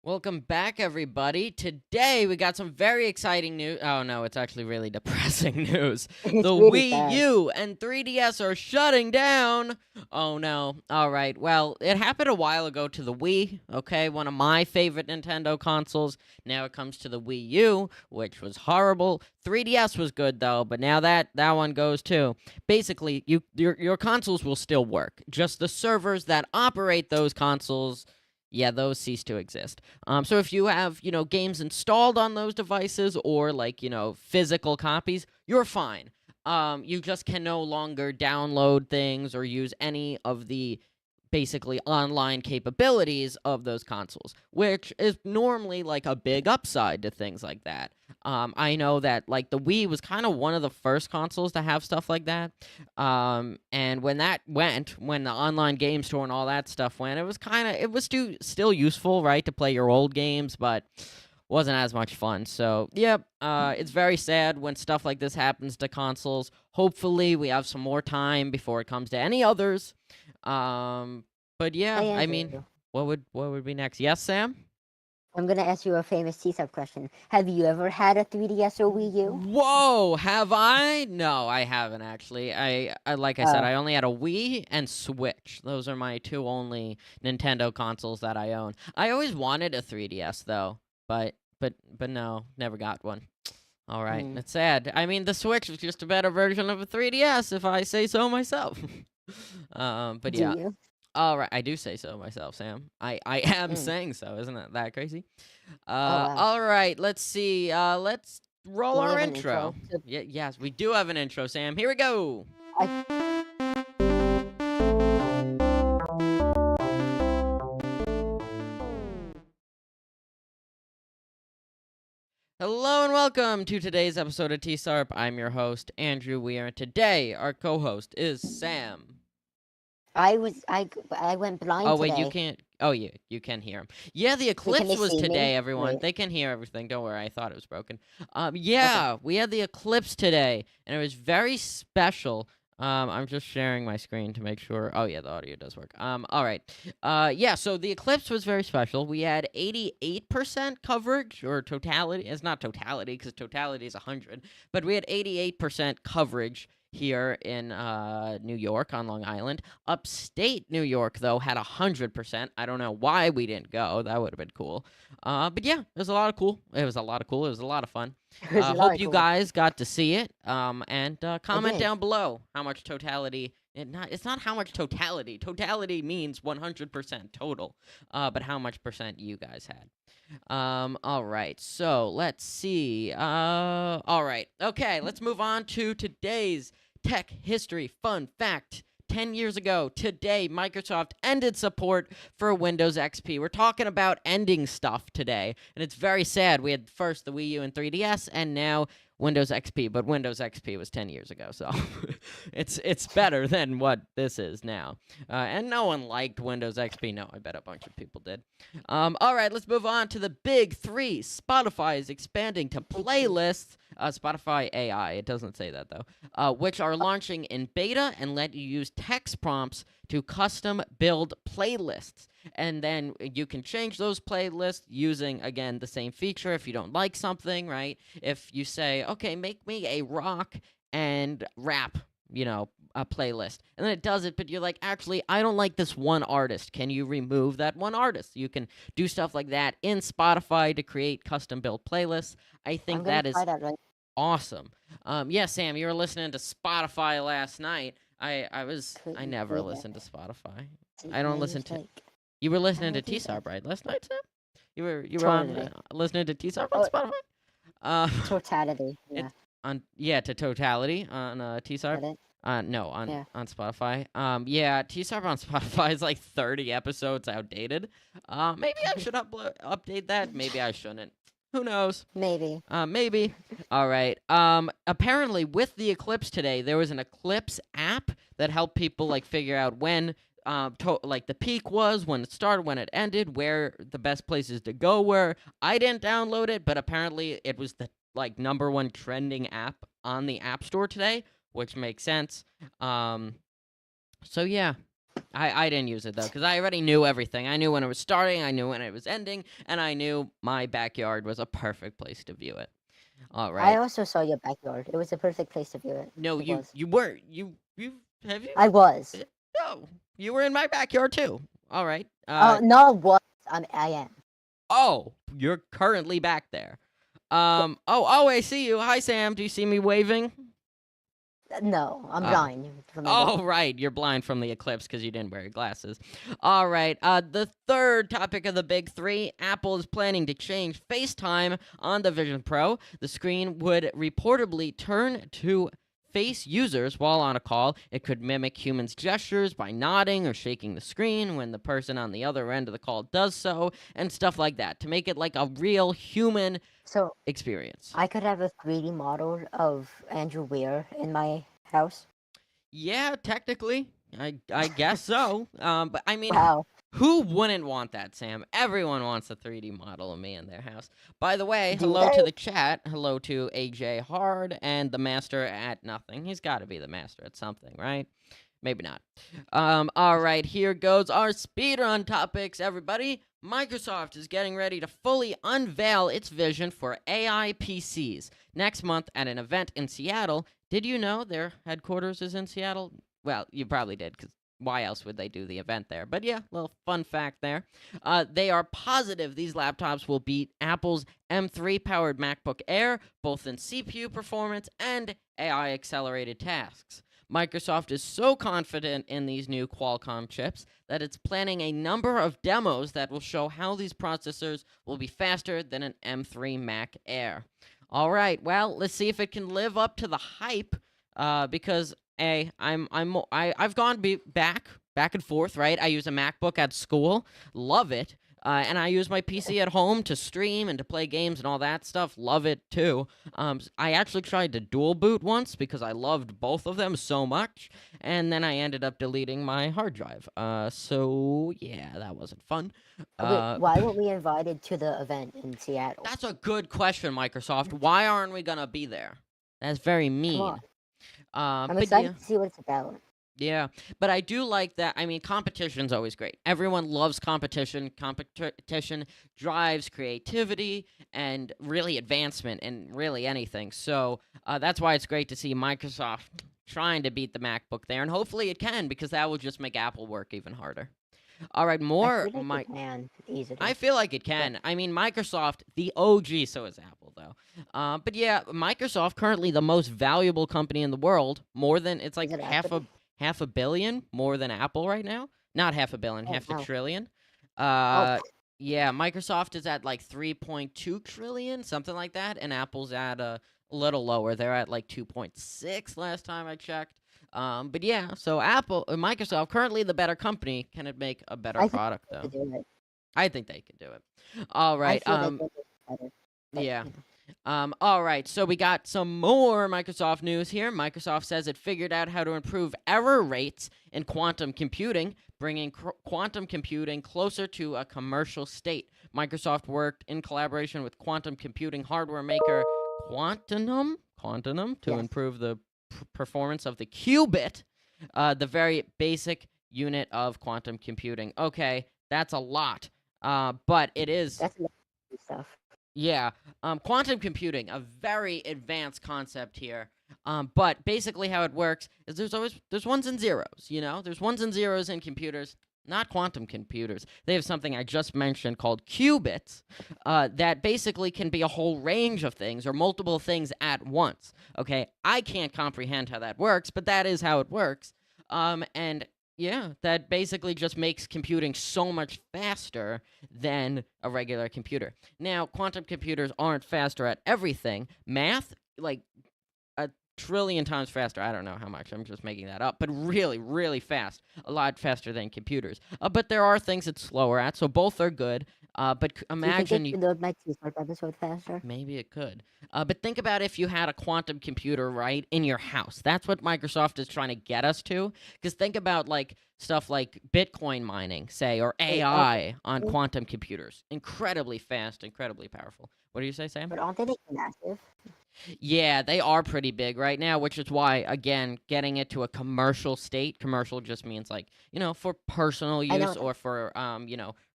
Welcome back, everybody. Today we got some very exciting news. Oh no, it's actually really depressing news. The It's really Wii sad. U and 3DS are shutting down. Oh no. All right. Well, it happened a while ago to the Wii, okay? One of my favorite Nintendo consoles. Now it comes to the Wii U, which was horrible. 3DS was good though, but now that one goes too. Basically, your consoles will still work. Just the servers that operate those consoles, yeah, those cease to exist. So if you have, games installed on those devices or like, physical copies, you're fine. You just can no longer download things or use any of the basically online capabilities of those consoles, which is normally like a big upside to things like that. I know that like the Wii was kind of one of the first consoles to have stuff like that. And when when the online game store and all that stuff went, it was still useful, right, to play your old games, but wasn't as much fun. So, yep, it's very sad when stuff like this happens to consoles. Hopefully, we have some more time before it comes to any others. But yeah, Hey, I mean, Andrew, what would be next? Yes, Sam? I'm gonna ask you a famous TSARP question. Have you ever had a 3DS or Wii U? Whoa, have I? No, I haven't actually. I like I said, Oh, I only had a Wii and Switch. Those are my two only Nintendo consoles that I own. I always wanted a 3DS though, but no, never got one. All right, mm, that's sad. I mean, the Switch was just a better version of a 3DS, if I say so myself. But do yeah. you? All right, I do say so myself, Sam. I am Mm. saying so. Isn't it that crazy? Oh wow. All right, let's see. Let's roll Do we our have an intro. intro? So Yes, we do have an intro, Sam. Here we go. I Hello and welcome to today's episode of TSARP. I'm your host, Andrew Weir, and today our co-host is Sam. I was I went blind Oh wait, you today. can't. Oh yeah, you can hear him. Yeah, the Wait, can eclipse they was see me? today. Everyone, Wait. they can hear everything. Don't worry. I thought it was broken. Okay. Yeah, we had the eclipse today, and it was very special. I'm just sharing my screen to make sure. Oh yeah, the audio does work. All right. Yeah. So the eclipse was very special. We had 88% coverage or totality. It's not totality because totality is 100, but we had 88% coverage here in New York on Long Island. Upstate New York, though, had 100%. I don't know why we didn't go. That would have been cool. But yeah, it was a lot of cool. It was a lot of cool. It was a lot of fun. It was a lot Hope of you cool. guys got to see it. And I comment did. down below how much totality. It's not how much totality. Totality means 100% total. But how much percent you guys had. All right. So let's see. All right. Okay. Let's move on to today's tech history fun fact. 10 years ago, today, Microsoft ended support for Windows XP. We're talking about ending stuff today, and it's very sad. We had first the Wii U and 3DS, and now Windows XP, but Windows XP was 10 years ago, so it's better than what this is now. And no one liked Windows XP. No, I bet a bunch of people did. All right, let's move on to the big three. Spotify is expanding to playlists. Spotify AI, it doesn't say that though, which are launching in beta and let you use text prompts to custom build playlists. And then you can change those playlists using, again, the same feature if you don't like something, right? If you say, okay, make me a rock and rap, a playlist. And then it does it, but you're like, actually, I don't like this one artist. Can you remove that one artist? You can do stuff like that in Spotify to create custom built playlists. I I'm think gonna that is try that right. awesome. Yeah, Sam, you were listening to Spotify last night. I Couldn't never wait a listen to Spotify. I It's don't my listen to. mistake. You were I listening to will do that. TSARP right last night, Sam? You were on Totally. listening to TSARP on Oh, Spotify. Uh, totality. it Yeah. on yeah to totality on TSARP. Get it? No, Yeah. on Spotify. Yeah, TSARP on Spotify is like 30 episodes outdated. Maybe I should update that. Maybe I shouldn't. Who knows? Maybe. Maybe. All right. Apparently, with the eclipse today, there was an eclipse app that helped people like figure out when, like the peak was, when it started, when it ended, where the best places to go were. I didn't download it, but apparently it was the like number one trending app on the App Store today, which makes sense. So yeah. I didn't use it though because I already knew everything. I knew when it was starting, I knew when it was ending, and I knew my backyard was a perfect place to view it. All I right. also saw your backyard. It was a perfect place to view it. No, It you was. you weren't. You have you? I was. Eh, No, you were in my backyard too. All right. No, was. I am. Oh, you're currently back there. Oh, I see you. Hi, Sam. Do you see me waving? No, I'm Oh. blind from my Oh, vision. right. You're blind from the eclipse because you didn't wear your glasses. All right. The third topic of the big three, Apple is planning to change FaceTime on the Vision Pro. The screen would reportedly turn to face users while on a call. It could mimic humans' gestures by nodding or shaking the screen when the person on the other end of the call does so, and stuff like that to make it like a real human So experience. I could have a 3D model of Andrew Weir in my house. Yeah, technically, I guess so. But I mean, Wow. who wouldn't want that, Sam? Everyone wants a 3D model of me in their house. By the way, Do hello they? to the chat. Hello to AJ Hard and the master at nothing. He's got to be the master at something, right? Maybe not. All right, here goes our speedrun topics, everybody. Microsoft is getting ready to fully unveil its vision for AI PCs next month at an event in Seattle. Did you know their headquarters is in Seattle? Well, you probably did, because why else would they do the event there? But yeah, little fun fact there. They are positive these laptops will beat Apple's M3 powered MacBook Air, both in CPU performance and AI accelerated tasks. Microsoft is so confident in these new Qualcomm chips that it's planning a number of demos that will show how these processors will be faster than an M3 Mac Air. All right, well, let's see if it can live up to the hype. Because I've gone back and forth, right? I use a MacBook at school, love it. And I use my PC at home to stream and to play games and all that stuff. Love it too. I actually tried to dual boot once because I loved both of them so much, and then I ended up deleting my hard drive. So yeah, that wasn't fun. Wait, Uh, why weren't we invited to the event in Seattle? that's a good question, Microsoft. Why aren't we gonna be there? That's very Come on. mean. I'm But yeah. excited to see what it's about. Yeah, but I do like that. I mean, competition's always great. Everyone loves competition. Competition drives creativity and really advancement in really anything. So that's why it's great to see Microsoft trying to beat the MacBook there, and hopefully it can because that will just make Apple work even harder. All right, I more feel like it can I easily. feel like it But can. I mean, Microsoft, the OG, so is Apple, though. But yeah, Microsoft currently the most valuable company in the world. More than it's is like it actually? half a billion more than Apple right now. Not half a billion, Oh half a wow. trillion. Oh, Uh, yeah, Microsoft is at like 3.2 trillion, something like that, and Apple's at a little lower. They're at like 2.6 last time I checked. But yeah, so Microsoft currently the better company. Can it make a better I think product they though? could do it. I think they can do it. All I right. feel like they could better. But Yeah. All right. So we got some more Microsoft news here. Microsoft says it figured out how to improve error rates in quantum computing, bringing quantum computing closer to a commercial state. Microsoft worked in collaboration with quantum computing hardware maker Quantum to yes, improve the performance of the qubit, the very basic unit of quantum computing. Okay, that's a lot. But it is, that's enough stuff. yeah. Quantum computing, a very advanced concept here. But basically how it works is there's ones and zeros. There's ones and zeros in computers, not quantum computers. They have something I just mentioned called qubits, that basically can be a whole range of things or multiple things at once. Okay, I can't comprehend how that works, but that is how it works. And yeah, that basically just makes computing so much faster than a regular computer. Now, quantum computers aren't faster at everything. Math, like a trillion times faster. I don't know how much. I'm just making that up. But really, really fast. A lot faster than computers. But there are things it's slower at, so both are good. But Do you think it imagine you could load my TSARP episode faster? Maybe it could. But think about if you had a quantum computer, right, in your house. That's what Microsoft is trying to get us to. Because think about, like, stuff like Bitcoin mining, say, or Wait, AI on quantum computers. Incredibly fast, incredibly powerful. What do you say, Sam? but aren't they like massive? Yeah, they are pretty big right now, which is why, again, getting it to a commercial state. Commercial just means like, for personal I know use or for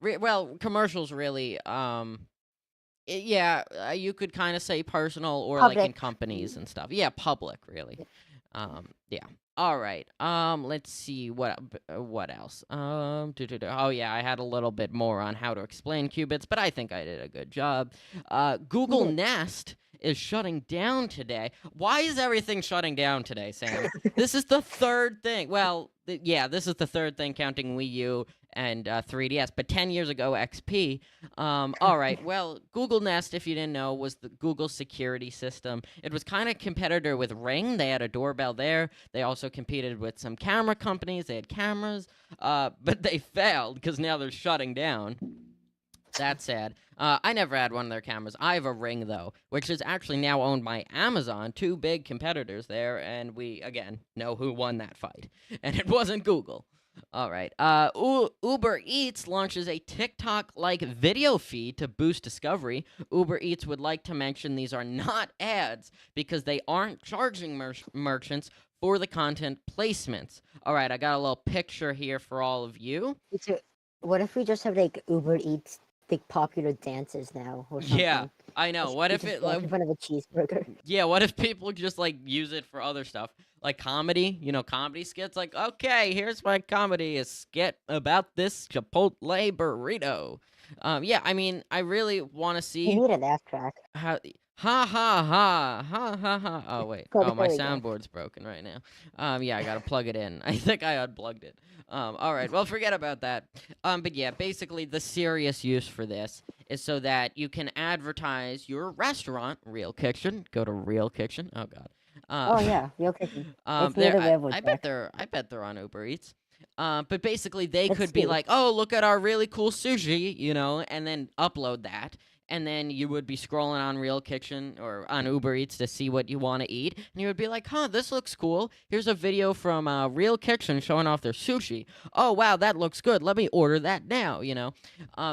well, commercials really yeah, you could kind of say personal or like in public. companies and stuff. Yeah, public really. Yeah. All right. Let's see what else. Oh yeah, I had a little bit more on how to explain qubits, but I think I did a good job. Google Nest is shutting down today. Why is everything shutting down today, Sam? This is the third thing. Well, yeah, this is the third thing counting Wii U and 3DS, but 10 years ago, XP. All right, well, Google Nest, if you didn't know, was the Google security system. It was kind of competitor with Ring. They had a doorbell there. They also competed with some camera companies. They had cameras, but they failed because now they're shutting down. That's sad. I never had one of their cameras. I have a Ring, though, which is actually now owned by Amazon, two big competitors there, and we, again, know who won that fight. And it wasn't Google. All right. Uber Eats launches a TikTok-like video feed to boost discovery. Uber Eats would like to mention these are not ads because they aren't charging merchants for the content placements. All right, I got a little picture here for all of you. What if we just have like Uber Eats like popular dances now or something? Yeah, I know. What if it like in front of a cheeseburger? Yeah, what if people just like use it for other stuff? Like comedy, comedy skits like, "Okay, here's my comedy a skit about this Chipotle burrito." Yeah, I mean, I really want to see You need a laugh track. how ha ha ha ha ha ha. Oh wait. Oh, my soundboard's broken right now. Yeah, I got to plug it in. I think I unplugged it. All right. Well, forget about that. But yeah, basically the serious use for this is so that you can advertise your restaurant, Real Kitchen. Go to Real Kitchen. Oh god. Oh yeah, Real Kitchen. It's near the railroad I track. bet they're on Uber Eats. But basically they Let's could be see. like, "Oh, look at our really cool sushi," and then upload that. And then you would be scrolling on Real Kitchen or on Uber Eats to see what you want to eat. And you would be like, "Huh, this looks cool. Here's a video from Real Kitchen showing off their sushi. Oh, wow, that looks good. Let me order that now,"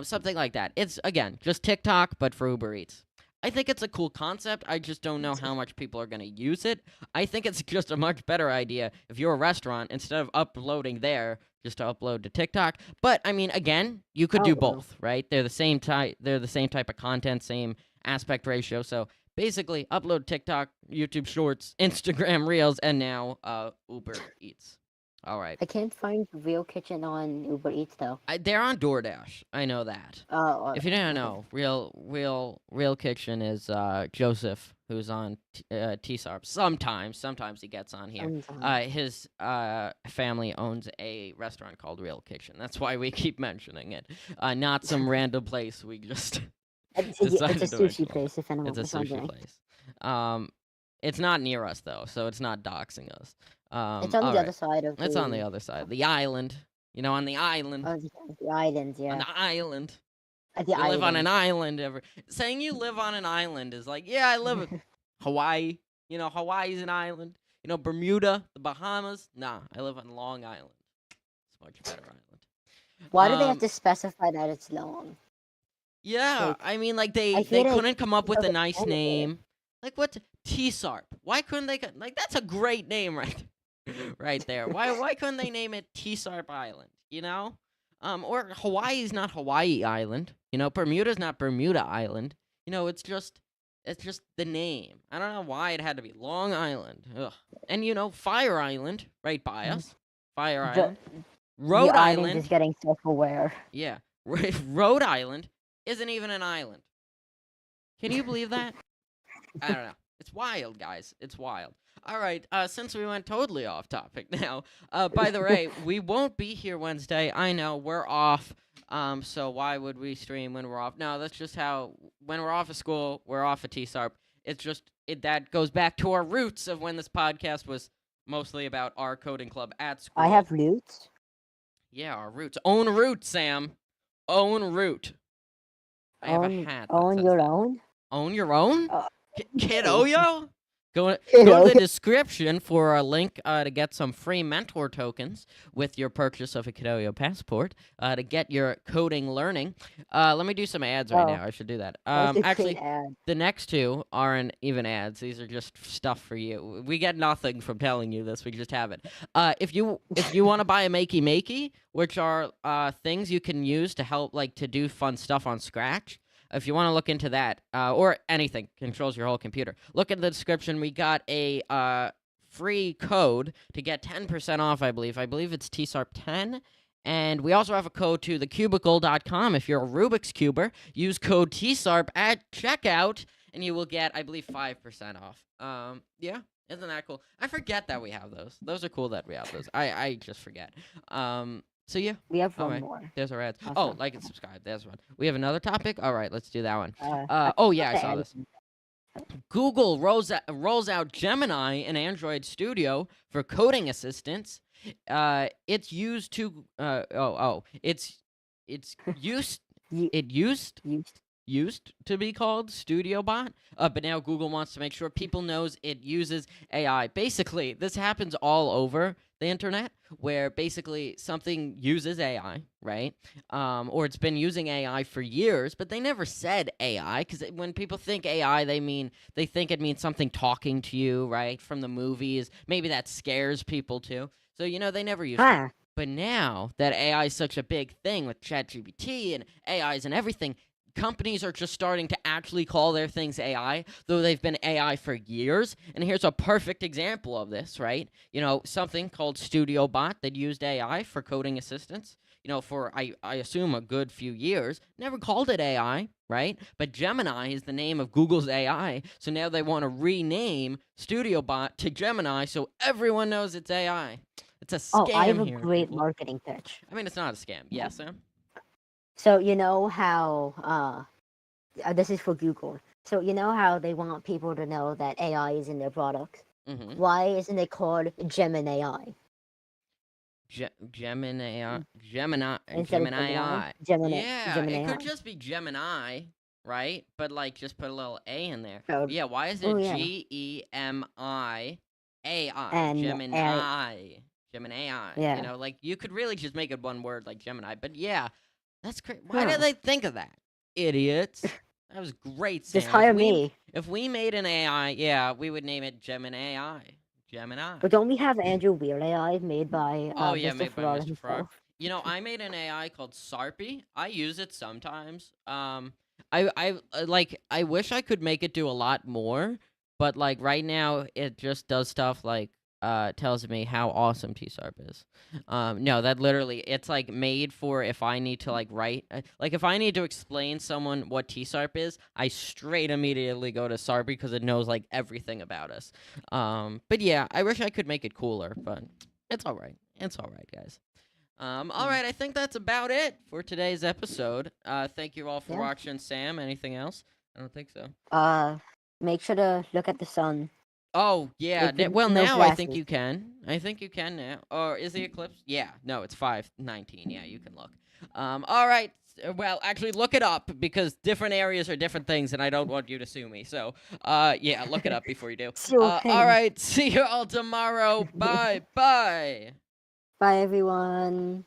something like that. It's, again, just TikTok, but for Uber Eats. I think it's a cool concept. I just don't know how much people are going to use it. I think it's just a much better idea if you're a restaurant, instead of uploading there, just to upload to TikTok. But I mean, again, you could do both, right? They're the same type. They're the same type of content, same aspect ratio. So basically, upload TikTok, YouTube Shorts, Instagram Reels, and now Uber Eats. All right. I can't find Real Kitchen on Uber Eats though. They're on DoorDash. I know that. If you didn't know, Real Kitchen is Joseph, who's on TSARP. Sometimes he gets on here. His family owns a restaurant called Real Kitchen. That's why we keep mentioning it. Not some random place we just. It's a sushi place. If anyone It's a sushi place. It's not near us though, so it's not doxing us. It's on the other side of. It's on the other side, the island. On the island. Oh, the island, yeah. On the island. You live on an island. Saying you live on an island is like, yeah, I live in Hawaii. Hawaii's an island. Bermuda, the Bahamas. Nah, I live on Long Island. It's a much better island. Why do they have to specify that it's long? Yeah, I mean, like they couldn't come up with a nice name. Like what? TSARP. Why couldn't they? That's a great name, right there. Why couldn't they name it TSARP Island? Or Hawaii's not Hawaii Island. Bermuda's not Bermuda Island. It's just the name. I don't know why it had to be Long Island. Ugh. And Fire Island, right by us. Fire Island. Rhode Island is getting self-aware. Yeah, Rhode Island isn't even an island. Can you believe that? I don't know. It's wild, guys. It's wild. All right, since we went totally off topic now, by the way, we won't be here Wednesday. I know, we're off, so why would we stream when we're off? No, that's just how, when we're off of school, we're off of TSARP. It's just, that goes back to our roots of when this podcast was mostly about our coding club at school. I have roots? Yeah, our roots. Own root, Sam. Own root. I have a hat. Own your own? Own your own? Kid Oyo? Go to Hello. the description for a link to get some free mentor tokens with your purchase of a Kidoyo passport to get your coding learning. Let me do some ads right Oh, now. I should do that. that was a great Actually, ad. the next two aren't even ads. These are just stuff for you. We get nothing from telling you this. We just have it. If you want to buy a Makey Makey, which are things you can use to help to do fun stuff on Scratch. If you want to look into that, or anything controls your whole computer, look at the description. We got a free code to get 10% off, I believe. I believe it's TSARP 10. And we also have a code to thecubicle.com. If you're a Rubik's Cuber, use code TSARP at checkout, and you will get, I believe, 5% off. Yeah, isn't that cool? I forget that we have those. Those are cool that we have those. I just forget. So yeah. We have All one right. more. There's our ads. Oh, Awesome. like and subscribe. There's one. We have another topic. All right, let's do that one. I Oh forgot yeah, I to saw add this. some- Google rolls out Gemini in Android Studio for coding assistance. It's used to it's used You, it used you, used to be called StudioBot, but now Google wants to make sure people knows it uses AI. Basically, this happens all over the internet, where basically something uses AI, right? Or it's been using AI for years, but they never said AI, because when people think AI, they think it means something talking to you, right? From the movies. Maybe that scares people too. So they never used it. huh? But now that AI is such a big thing with ChatGPT and AIs and everything, companies are just starting to actually call their things AI, though they've been AI for years. And here's a perfect example of this, right? Something called StudioBot that used AI for coding assistance, for I assume a good few years, never called it AI, right? But Gemini is the name of Google's AI, so now they want to rename StudioBot to Gemini so everyone knows it's AI. It's a Oh, I have scam a here, great people. marketing pitch. I mean, it's not a scam. Yes, Sam? So you know how this is for Google. So you know how they want people to know that AI is in their products. Mm-hmm. Why isn't it called Gemini AI instead of Gemini Gemini? I. Gemini, Yeah, it Gemini could AI. just be Gemini, right? But just put a little A in there. So, But yeah, why is oh it yeah, Gemini AI? and Gemini. Gemini AI. yeah, You could really just make it one word like Gemini. But yeah, that's crazy. Why huh? did they think of that? Idiots. That was great, Just Sam. hire me. If we made an AI, yeah, we would name it Gemini AI. Gemini. But don't we have Andrew Weir AI made by Oh yeah, Mr. made by Ferrara Mr. Frog. himself? I made an AI called Sarpy. I use it sometimes. I wish I could make it do a lot more, but right now it just does stuff tells me how awesome TSARP is. No, that literally it's made for if I need to write if I need to explain someone what TSARP is, I straight immediately go to Sarpy because it knows everything about us. But yeah, I wish I could make it cooler, but it's all right. It's all right, guys. All Mm, right, I think that's about it for today's episode. Thank you all for yeah. watching. Sam, anything else? I don't think so. Make sure to look at the sun Oh, yeah. with Well, no now I think glasses. you can. I think you can now. Or is the eclipse? Yeah. No, it's 5:19. Yeah, you can look. All right. Well, actually, look it up because different areas are different things, and I don't want you to sue me. So, yeah, look it up before you do. Sure All thing. right. See you all tomorrow. Bye. Bye. Bye, everyone.